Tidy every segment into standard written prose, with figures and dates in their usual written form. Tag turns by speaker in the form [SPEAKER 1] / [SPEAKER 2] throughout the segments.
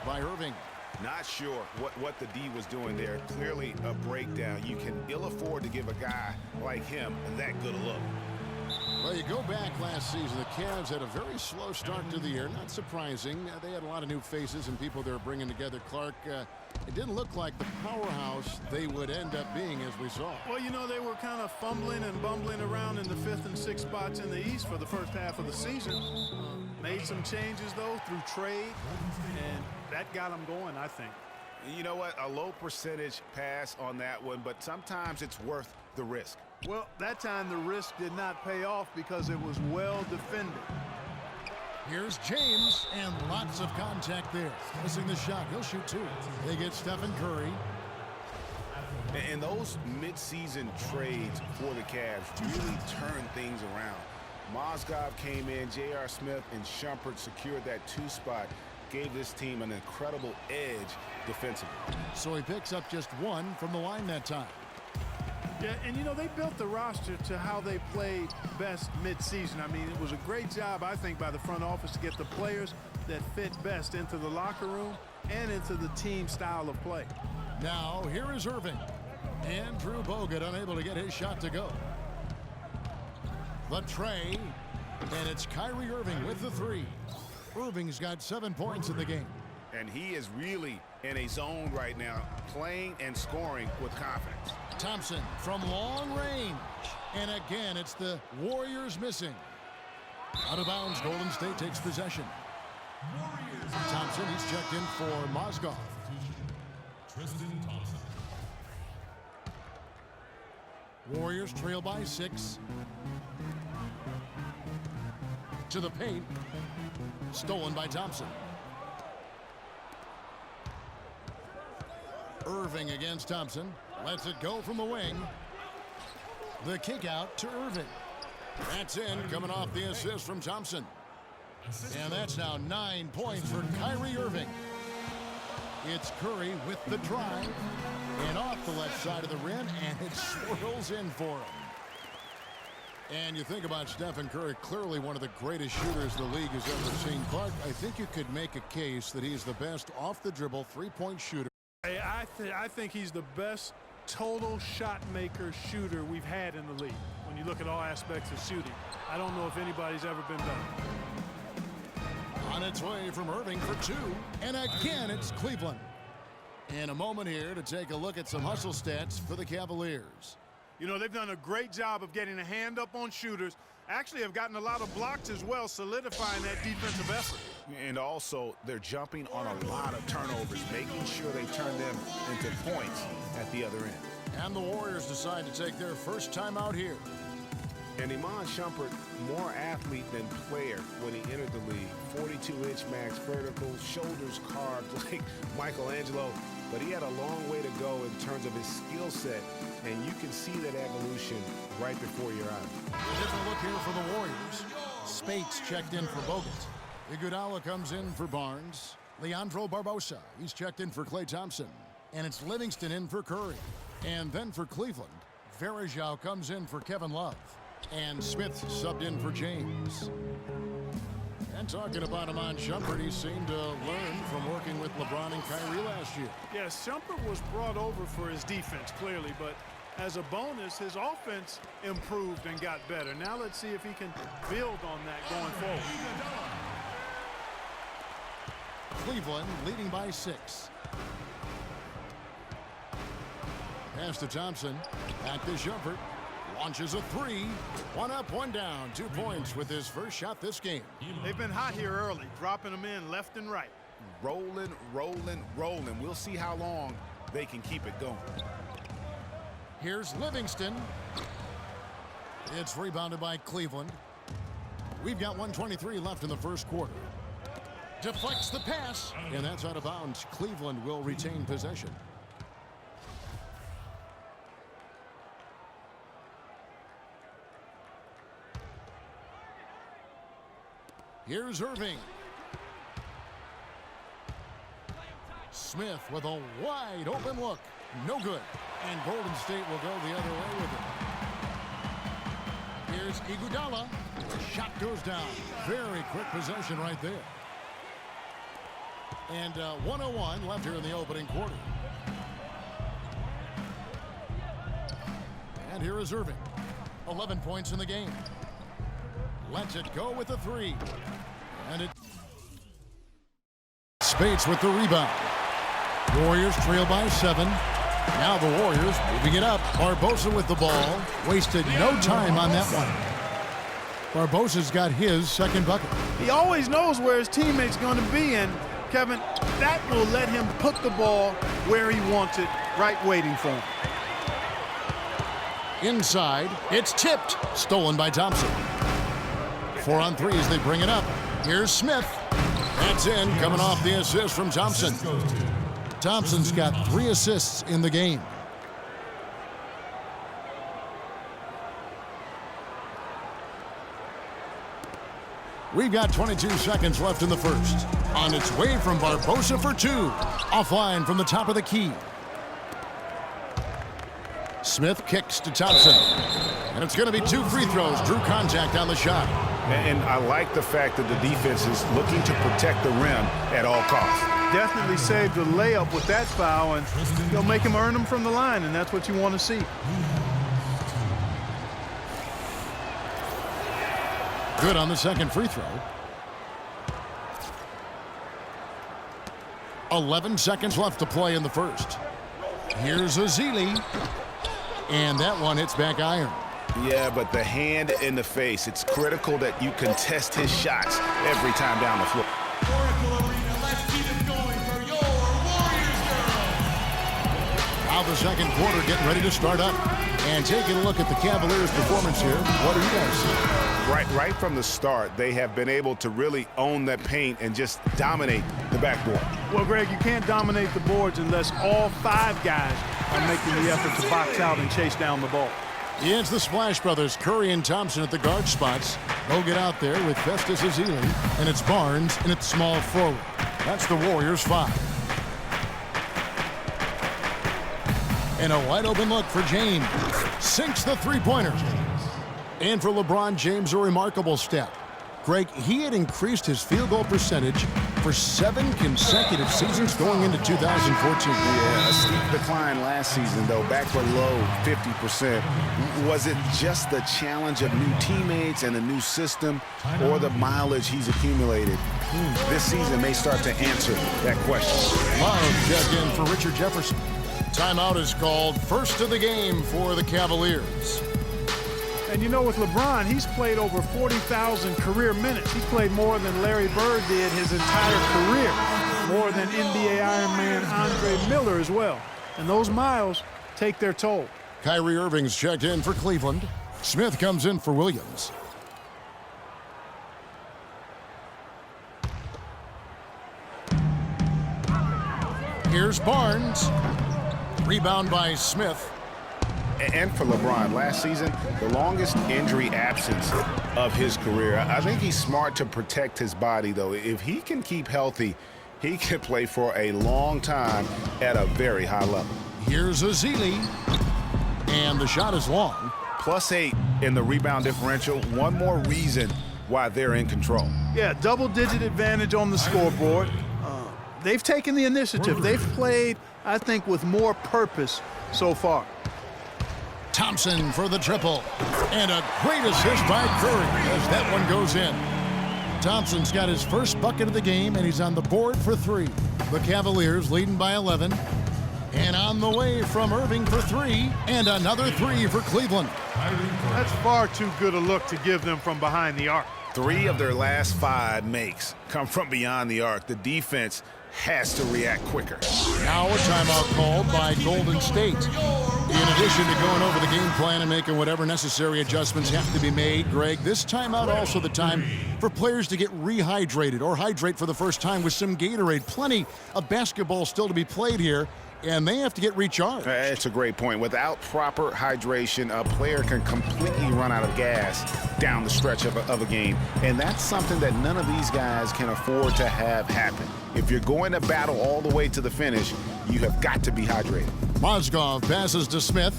[SPEAKER 1] by Irving.
[SPEAKER 2] Not sure what the D was doing there. Clearly a breakdown. You can ill afford to give a guy like him that good a look.
[SPEAKER 1] Well, you go back last season, the Cavs had a very slow start to the year. Not surprising. They had a lot of new faces and people they were bringing together. Clark, it didn't look like the powerhouse they would end up being, as we saw.
[SPEAKER 3] Well, you know, they were kind of fumbling and bumbling around in the 5th and 6th spots in the East for the first half of the season. Made some changes, though, through trade, and that got them going, I think.
[SPEAKER 2] You know what? A low percentage pass on that one, but sometimes it's worth the risk.
[SPEAKER 3] Well, that time the risk did not pay off because it was well defended.
[SPEAKER 1] Here's James, and lots of contact there. Missing the shot. He'll shoot two. They get Stephen Curry.
[SPEAKER 2] And those midseason trades for the Cavs really turned things around. Mozgov came in, J.R. Smith and Shumpert secured that 2 spot, gave this team an incredible edge defensively.
[SPEAKER 1] So he picks up just 1 from the line that time.
[SPEAKER 3] Yeah, and you know, they built the roster to how they played best midseason. I mean, it was a great job, I think, by the front office to get the players that fit best into the locker room and into the team style of play.
[SPEAKER 1] Now, here is Irving. Andrew Bogut unable to get his shot to go. The tray, and it's Kyrie Irving with the 3. Irving's got 7 points in the game.
[SPEAKER 2] And he is really in a zone right now, playing and scoring with confidence.
[SPEAKER 1] Thompson from long range. And again, it's the Warriors missing. Out of bounds, Golden State takes possession. Thompson, he's checked in for Mozgov.
[SPEAKER 4] Tristan Thompson.
[SPEAKER 1] Warriors trail by 6. To the paint. Stolen by Thompson. Irving against Thompson. Lets it go from the wing. The kick out to Irving. That's in, coming off the assist from Thompson. And that's now 9 points for Kyrie Irving. It's Curry with the drive. And off the left side of the rim, and it swirls in for him. And you think about Stephen Curry, clearly one of the greatest shooters the league has ever seen. Clark, I think you could make a case that he's the best off-the-dribble three-point shooter.
[SPEAKER 3] I think he's the best total shot maker shooter we've had in the league. When you look at all aspects of shooting, I don't know if anybody's ever been better.
[SPEAKER 1] On its way from Irving for 2. And again, it's Cleveland. And a moment here to take a look at some hustle stats for the Cavaliers.
[SPEAKER 3] You know, they've done a great job of getting a hand up on shooters. Actually have gotten a lot of blocks as well, solidifying that defensive effort.
[SPEAKER 2] And also, they're jumping on a lot of turnovers, making sure they turn them into points at the other end.
[SPEAKER 1] And the Warriors decide to take their first time out here.
[SPEAKER 2] And Iman Shumpert, more athlete than player when he entered the league. 42-inch max vertical, shoulders carved like Michelangelo. But he had a long way to go in terms of his skill set, and you can see that evolution right before your eyes.
[SPEAKER 1] A different look here for the Warriors. Spates checked in for Bogut. Iguodala comes in for Barnes. Leandro Barbosa, he's checked in for Klay Thompson. And it's Livingston in for Curry. And then for Cleveland, Varejao comes in for Kevin Love. And Smith subbed in for James. And talking about Iman Shumpert, he seemed to learn from working with LeBron and Kyrie last year.
[SPEAKER 3] Yes, Shumpert was brought over for his defense, clearly, but as a bonus, his offense improved and got better. Now let's see if he can build on that going forward.
[SPEAKER 1] Cleveland leading by 6. Pass to Thompson. Back to Shumpert. Launches a 3. 1 up, 1 down. 2 points with his first shot this game.
[SPEAKER 3] They've been hot here early, dropping them in left and right.
[SPEAKER 2] Rolling, rolling, rolling. We'll see how long they can keep it going.
[SPEAKER 1] Here's Livingston. It's rebounded by Cleveland. We've got 1:23 left in the first quarter. Deflects the pass, and that's out of bounds. Cleveland will retain possession. Here's Irving. Smith with a wide open look. No good. And Golden State will go the other way with it. Here's Iguodala. Shot goes down. Very quick possession right there. And 1:01 left here in the opening quarter. And here is Irving. 11 points in the game. Lets it go with a three. And it... Spates with the rebound. Warriors trail by 7. Now the Warriors moving it up. Barbosa with the ball. Wasted no time on that one. Barbosa's got his second bucket.
[SPEAKER 3] He always knows where his teammate's going to be, and Kevin, that will let him put the ball where he wants it, right waiting for him.
[SPEAKER 1] Inside, it's tipped. Stolen by Thompson. 4 on 3 as they bring it up. Here's Smith. That's in, coming off the assist from Thompson. Thompson's got 3 assists in the game. We've got 22 seconds left in the first. On its way from Barbosa for 2. Offline from the top of the key. Smith kicks to Thompson. And it's going to be 2 free throws. Drew contact on the shot.
[SPEAKER 2] And I like the fact that the defense is looking to protect the rim at all costs.
[SPEAKER 3] Definitely saved the layup with that foul, and they'll make him earn them from the line, and that's what you want to see.
[SPEAKER 1] Good on the second free throw. 11 seconds left to play in the first. Here's Ezeli. And that one hits back iron.
[SPEAKER 2] Yeah, but the hand in the face, it's critical that you contest his shots every time down the floor.
[SPEAKER 4] Oracle Arena, let's keep it going for your Warriors girls.
[SPEAKER 1] Now the second quarter getting ready to start up. And taking a look at the Cavaliers' performance here, what do you guys see?
[SPEAKER 2] Right from the start, they have been able to really own that paint and just dominate the backboard.
[SPEAKER 3] Well, Greg, you can't dominate the boards unless all 5 guys are making the effort to box out and chase down the ball.
[SPEAKER 1] Yeah, it's the Splash Brothers, Curry and Thompson at the guard spots. They'll get out there with Festus Ezeli, and it's Barnes, and it's small forward. That's the Warriors' 5. And a wide open look for James. Sinks the three-pointer. And for LeBron James, a remarkable step. Greg, he had increased his field goal percentage for 7 consecutive seasons going into 2014.
[SPEAKER 2] Yeah, a steep decline last season, though, back below 50%. Was it just the challenge of new teammates and a new system, or the mileage he's accumulated? This season may start to answer that question.
[SPEAKER 1] Love checked in for Richard Jefferson. Timeout is called, first of the game for the Cavaliers.
[SPEAKER 3] And you know, with LeBron, he's played over 40,000 career minutes. He's played more than Larry Bird did his entire career, more than NBA Iron Man Andre Miller as well. And those miles take their toll.
[SPEAKER 1] Kyrie Irving's checked in for Cleveland. Smith comes in for Williams. Here's Barnes. Rebound by Smith.
[SPEAKER 2] And for LeBron, last season, the longest injury absence of his career. I think he's smart to protect his body, though. If he can keep healthy, he can play for a long time at a very high level.
[SPEAKER 1] Here's Ezeli. And the shot is long.
[SPEAKER 2] +8 in the rebound differential. One more reason why they're in control.
[SPEAKER 3] Yeah, double-digit advantage on the scoreboard. They've taken the initiative. They've played, I think, with more purpose so far.
[SPEAKER 1] Thompson for the triple. And a great assist by Curry as that one goes in. Thompson's got his first bucket of the game, and he's on the board for 3. The Cavaliers leading by 11. And on the way from Irving for 3. And another 3 for Cleveland.
[SPEAKER 3] That's far too good a look to give them from behind the arc.
[SPEAKER 2] 3 of their last 5 makes come from beyond the arc. The defense has to react quicker.
[SPEAKER 1] Now a timeout called by Golden State. In addition to going over the game plan and making whatever necessary adjustments have to be made, Greg, this timeout also the time for players to get rehydrated or hydrate for the first time with some Gatorade. Plenty of basketball still to be played here, and they have to get recharged.
[SPEAKER 2] It's a great point. Without proper hydration, a player can completely run out of gas down the stretch of a game. And that's something that none of these guys can afford to have happen. If you're going to battle all the way to the finish, you have got to be hydrated.
[SPEAKER 1] Mozgov passes to Smith.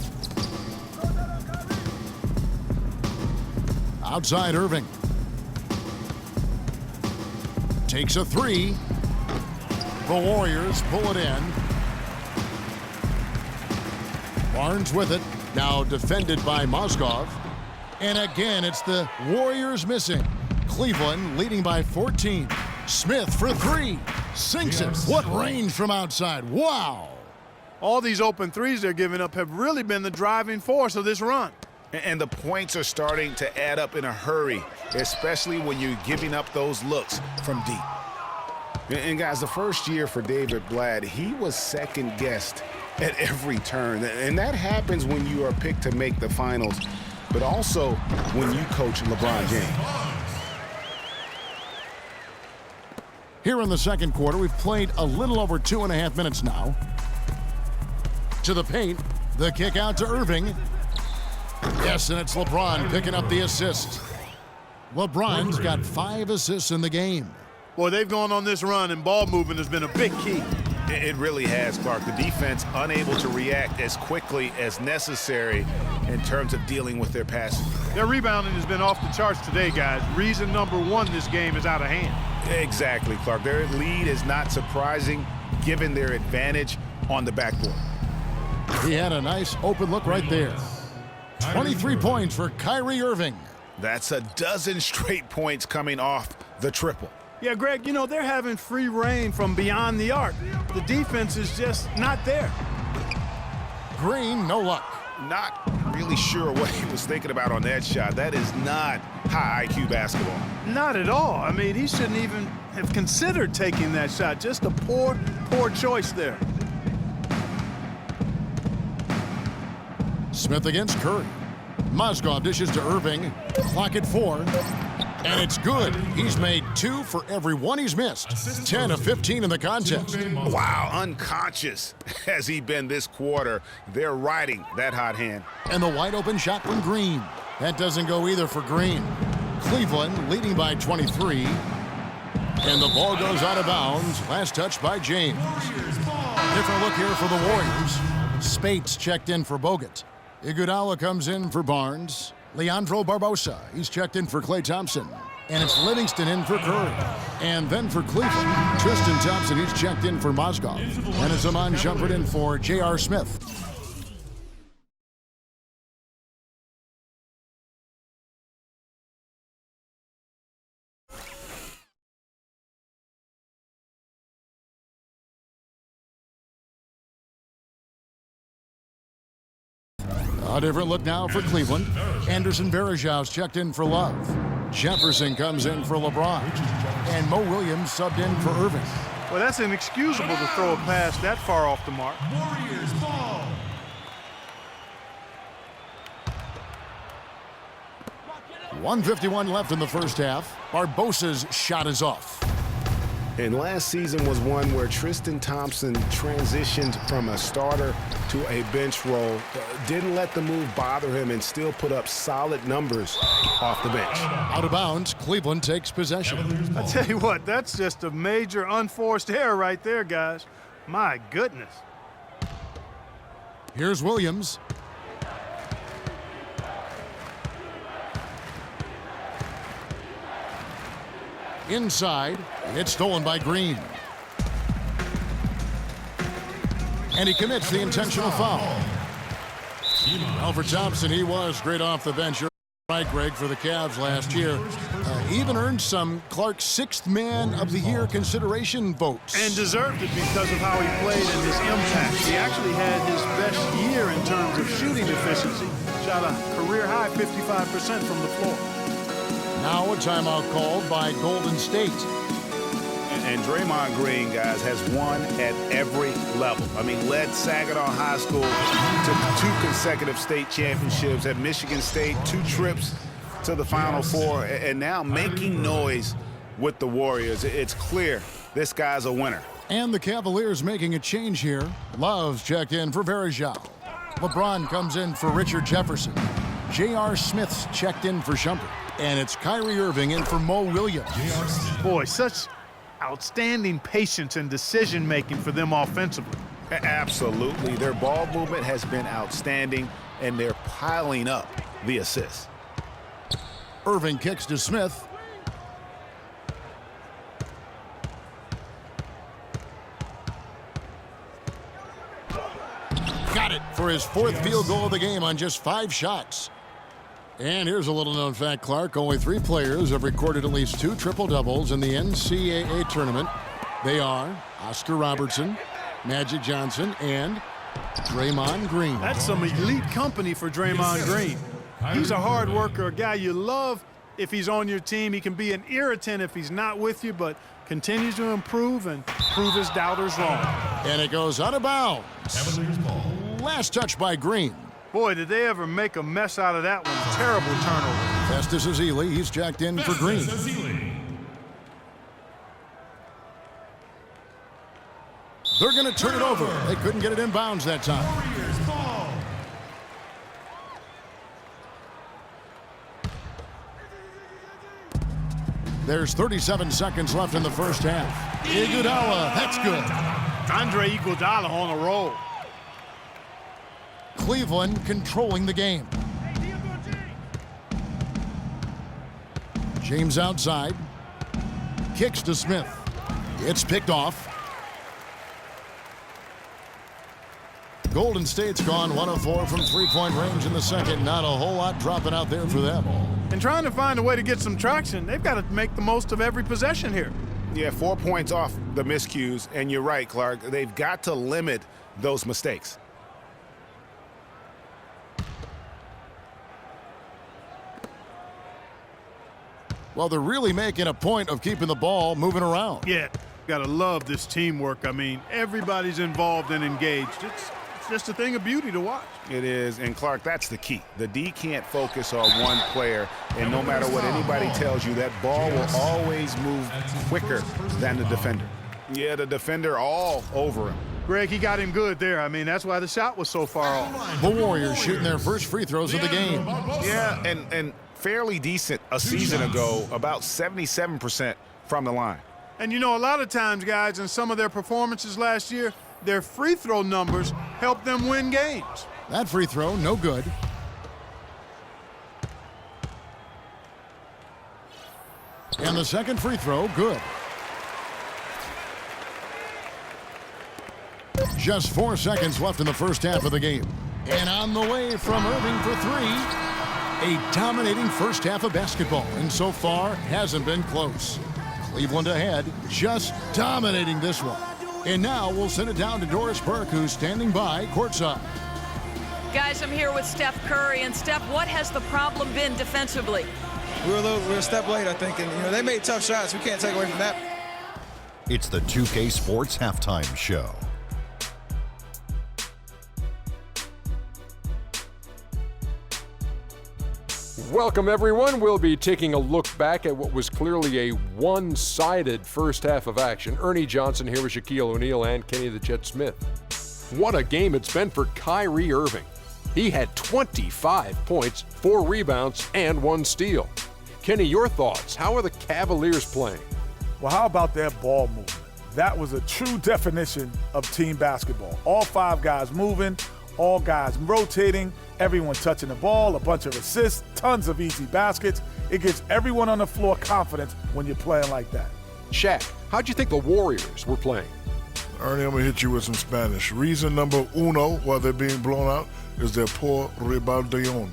[SPEAKER 1] Outside Irving. Takes a 3. The Warriors pull it in. Barnes with it. Now defended by Mozgov. And again, it's the Warriors missing. Cleveland leading by 14. Smith for three. Sinks it. What range from outside. Wow.
[SPEAKER 3] All these open threes they're giving up have really been the driving force of this run.
[SPEAKER 2] And the points are starting to add up in a hurry, especially when you're giving up those looks from deep. And guys, the first year for David Blatt, he was second-guessed at every turn. And that happens when you are picked to make the finals, but also when you coach LeBron James.
[SPEAKER 1] Here in the second quarter, we've played a little over 2.5 minutes now. To the paint, the kick out to Irving. Yes, and it's LeBron picking up the assist. LeBron's got 5 assists in the game.
[SPEAKER 3] Boy, they've gone on this run, and ball movement has been a big key.
[SPEAKER 2] It really has, Clark. The defense unable to react as quickly as necessary in terms of dealing with their passing.
[SPEAKER 3] Their rebounding has been off the charts today, guys. Reason number one, this game is out of hand.
[SPEAKER 2] Exactly, Clark. Their lead is not surprising given their advantage on the backboard.
[SPEAKER 1] He had a nice open look right there. 23 points for Kyrie Irving.
[SPEAKER 2] That's a dozen straight points coming off the triple.
[SPEAKER 3] Yeah, Greg, you know, they're having free reign from beyond the arc. The defense is just not there.
[SPEAKER 1] Green, no luck.
[SPEAKER 2] Not really sure what he was thinking about on that shot. That is not high IQ basketball.
[SPEAKER 3] Not at all. I mean, he shouldn't even have considered taking that shot. Just a poor choice there.
[SPEAKER 1] Smith against Curry. Mozgov dishes to Irving. Clock at 4. And it's good. He's made 2 for every one he's missed. 10 of 15 in the contest.
[SPEAKER 2] Wow, unconscious has he been this quarter. They're riding that hot hand.
[SPEAKER 1] And the wide open shot from Green. That doesn't go either for Green. Cleveland leading by 23. And the ball goes out of bounds. Last touch by James. Different look here for the Warriors. Spates checked in for Bogut. Iguodala comes in for Barnes. Leandro Barbosa, he's checked in for Klay Thompson. And it's Livingston in for Curry. And then for Cleveland, Tristan Thompson, he's checked in for Mozgov. And it's Iman Shumpert in for J.R. Smith. A different look now for Cleveland. Anderson Varejão's checked in for Love. Jefferson comes in for LeBron. And Mo Williams subbed in for Irving.
[SPEAKER 3] Well, that's inexcusable to throw a pass that far off the mark.
[SPEAKER 4] Warriors ball.
[SPEAKER 1] .151 left in the first half. Barbosa's shot is off.
[SPEAKER 2] And last season was one where Tristan Thompson transitioned from a starter to a bench role. Didn't let the move bother him and still put up solid numbers off the bench.
[SPEAKER 1] Out of bounds, Cleveland takes possession.
[SPEAKER 3] I tell you what, that's just a major unforced error right there, guys. My goodness.
[SPEAKER 1] Here's Williams. Inside, it's stolen by Green. And he commits the intentional foul. Well, for Thompson, he was great off the bench. You're right, Greg, for the Cavs last year. He even earned some Clark's 6th Man of the Year consideration votes.
[SPEAKER 3] And deserved it because of how he played and his impact. He actually had his best year in terms of shooting efficiency. Shot a career-high 55% from the floor.
[SPEAKER 2] Now a timeout called by Golden State. And Draymond Green, guys, has won at every level. I mean, led Saginaw High School to 2 consecutive state championships at Michigan State, 2 trips to the Final Four, and now making noise with the Warriors. It's clear this guy's a winner.
[SPEAKER 1] And the Cavaliers making a change here. Love's checked in for Varejão. LeBron comes in for Richard Jefferson. J.R. Smith's checked in for Shumpert. And it's Kyrie Irving in for Mo Williams.
[SPEAKER 3] Boy, such outstanding patience and decision-making for them offensively.
[SPEAKER 2] Absolutely. Their ball movement has been outstanding, and they're piling up the assists.
[SPEAKER 1] Irving kicks to Smith. got it for his 4th field goal of the game on just 5 shots. And here's a little-known fact, Clark. Only 3 players have recorded at least 2 triple-doubles in the NCAA tournament. They are Oscar Robertson, Magic Johnson, and Draymond Green.
[SPEAKER 3] That's some elite company for Draymond Green. He's a hard worker, a guy you love if he's on your team. He can be an irritant if he's not with you, but continues to improve and prove his doubters wrong.
[SPEAKER 1] And it goes out of bounds. Last touch by Green.
[SPEAKER 3] Boy, did they ever make a mess out of that one. Terrible turnover.
[SPEAKER 1] Festus Ezeli, he's jacked in for Green. They're going to turn it over. They couldn't get it in bounds that time. There's 37 seconds left in the first half. Iguodala, that's good.
[SPEAKER 3] Andre Iguodala on a roll.
[SPEAKER 1] Cleveland controlling the game. James outside. Kicks to Smith. It's picked off. Golden State's gone 1 of 4 from 3-point range in the second. Not a whole lot dropping out there for them.
[SPEAKER 3] And trying to find a way to get some traction, they've got to make the most of every possession here.
[SPEAKER 2] Yeah, 4 points off the miscues, and you're right, Clark. They've got to limit those mistakes.
[SPEAKER 1] Well, they're really making a point of keeping the ball moving around.
[SPEAKER 3] Yeah, got to love this teamwork. I mean, everybody's involved and engaged. It's just a thing of beauty to watch.
[SPEAKER 2] It is, and Clark, that's the key. The D can't focus on one player, and no matter what anybody tells you, that ball will always move quicker than the defender. Yeah, the defender all over him.
[SPEAKER 3] Greg, he got him good there. I mean, that's why the shot was so far off.
[SPEAKER 1] The Warriors shooting their first free throws of the game.
[SPEAKER 2] Yeah, and fairly decent a season ago, about 77% from the line.
[SPEAKER 3] And you know, a lot of times, guys, in some of their performances last year, their free throw numbers helped them win games.
[SPEAKER 1] That free throw, no good. And the second free throw, good. Just 4 seconds left in the first half of the game. And on the way from Irving for 3. A dominating first half of basketball, and so far hasn't been close. Cleveland ahead, just dominating this one. And now we'll send it down to Doris Burke, who's standing by courtside.
[SPEAKER 5] Guys, I'm here with Steph Curry. And Steph, what has the problem been defensively?
[SPEAKER 6] We were a step late, I think, and they made tough shots. We can't take away from that.
[SPEAKER 7] It's the 2K Sports Halftime Show.
[SPEAKER 8] Welcome, everyone. We'll be taking a look back at what was clearly a one-sided first half of action. Ernie Johnson here with Shaquille O'Neal and Kenny the Jet Smith. What a game it's been for Kyrie Irving. He had 25 points, 4 rebounds, and 1 steal. Kenny, your thoughts? How are the Cavaliers playing?
[SPEAKER 9] Well, how about that ball movement? That was a true definition of team basketball. All 5 guys moving, all guys rotating, everyone touching the ball, a bunch of assists, tons of easy baskets. It gives everyone on the floor confidence when you're playing like that.
[SPEAKER 8] Shaq, how'd you think the Warriors were playing?
[SPEAKER 10] Ernie, I'm going to hit you with some Spanish. Reason number uno why they're being blown out is their poor reboundion.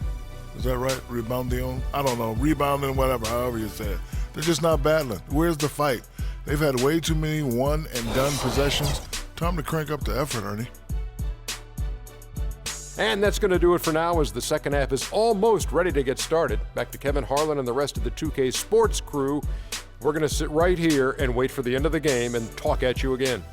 [SPEAKER 10] Is that right? Reboundion? I don't know. Rebounding, whatever, however you say it. They're just not battling. Where's the fight? They've had way too many one-and-done possessions. Time to crank up the effort, Ernie.
[SPEAKER 8] And that's going to do it for now as the second half is almost ready to get started. Back to Kevin Harlan and the rest of the 2K Sports crew. We're going to sit right here and wait for the end of the game and talk at you again.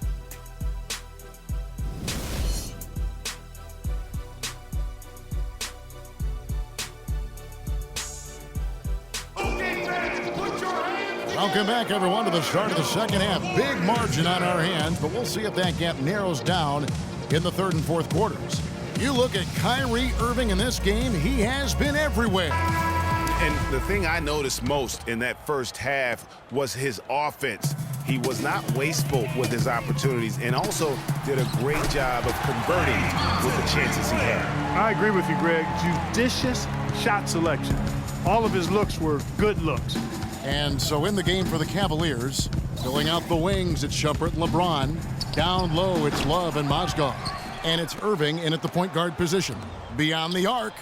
[SPEAKER 1] Welcome back, everyone, to the start of the second half. Big margin on our hands, but we'll see if that gap narrows down in the third and fourth quarters. You look at Kyrie Irving in this game, he has been everywhere.
[SPEAKER 2] And the thing I noticed most in that first half was his offense. He was not wasteful with his opportunities and also did a great job of converting with the chances he had.
[SPEAKER 3] I agree with you, Greg. Judicious shot selection. All of his looks were good looks.
[SPEAKER 1] And so in the game for the Cavaliers, filling out the wings, it's Shumpert and LeBron. Down low, it's Love and Mozgov. And it's Irving in at the point guard position. Beyond the arc.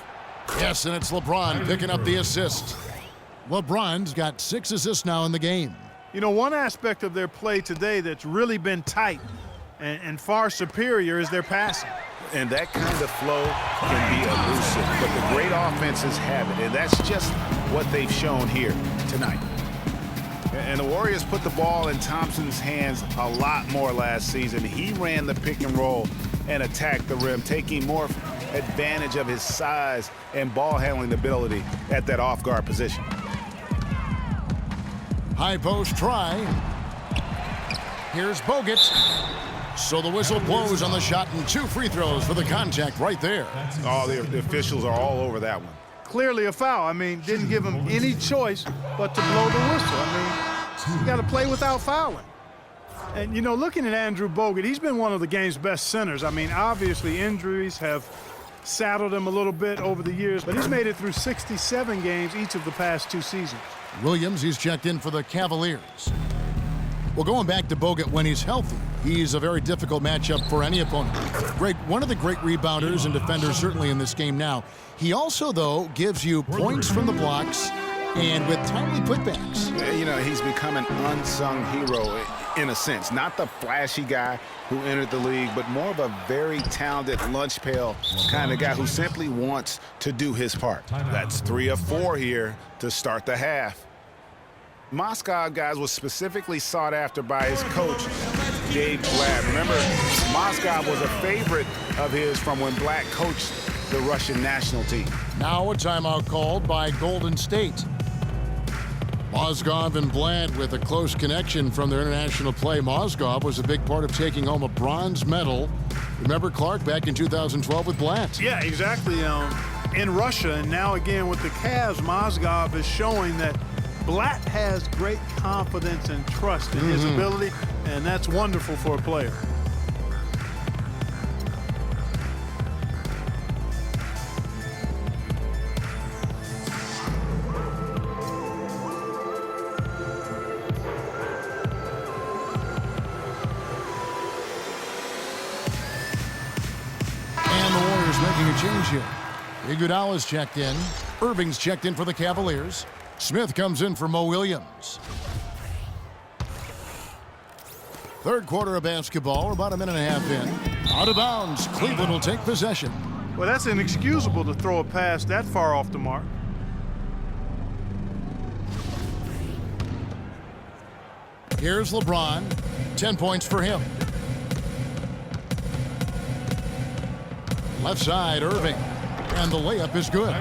[SPEAKER 1] Yes, and it's LeBron picking up the assist. LeBron's got 6 assists now in the game.
[SPEAKER 3] You know, one aspect of their play today that's really been tight and far superior is their passing.
[SPEAKER 2] And that kind of flow can be elusive, but the great offenses have it, and that's just what they've shown here tonight. And the Warriors put the ball in Thompson's hands a lot more last season. He ran the pick and roll and attacked the rim, taking more advantage of his size and ball handling ability at that off-guard position.
[SPEAKER 1] High post try. Here's Bogut. So the whistle blows on the shot and 2 free throws for the contact right there.
[SPEAKER 2] Oh, the officials are all over that one.
[SPEAKER 3] Clearly a foul. I mean, didn't give him any choice but to blow the whistle. I mean, you got to play without fouling. And, you know, looking at Andrew Bogut, he's been one of the game's best centers. I mean, obviously injuries have saddled him a little bit over the years, but he's made it through 67 games each of the past 2 seasons.
[SPEAKER 1] Williams, he's checked in for the Cavaliers. Well, going back to Bogut when he's healthy, he's a very difficult matchup for any opponent. One of the great rebounders and defenders certainly in this game now. He also, though, gives you points from the blocks and with timely putbacks.
[SPEAKER 2] You know, he's become an unsung hero in a sense. Not the flashy guy who entered the league, but more of a very talented lunch pail kind of guy who simply wants to do his part. That's 3 of 4 here to start the half. Mozgov, guys, was specifically sought after by his coach, Dave Blatt. Remember, Mozgov was a favorite of his from when Blatt coached the Russian national team.
[SPEAKER 1] Now a timeout called by Golden State. Mozgov and Blatt with a close connection from their international play. Mozgov was a big part of taking home a bronze medal. Remember Clark back in 2012 with Blatt?
[SPEAKER 3] Yeah, exactly. In Russia, and now again with the Cavs, Mozgov is showing that Blatt has great confidence and trust in his ability, and that's wonderful for a player.
[SPEAKER 1] And the Warriors making a change here. Iguodala's checked in. Irving's checked in for the Cavaliers. Smith comes in for Mo Williams. Third quarter of basketball, about a minute and a half in. Out of bounds, Cleveland will take possession.
[SPEAKER 3] Well, that's inexcusable to throw a pass that far off the mark.
[SPEAKER 1] Here's LeBron, 10 points for him. Left side, Irving, and the layup is good.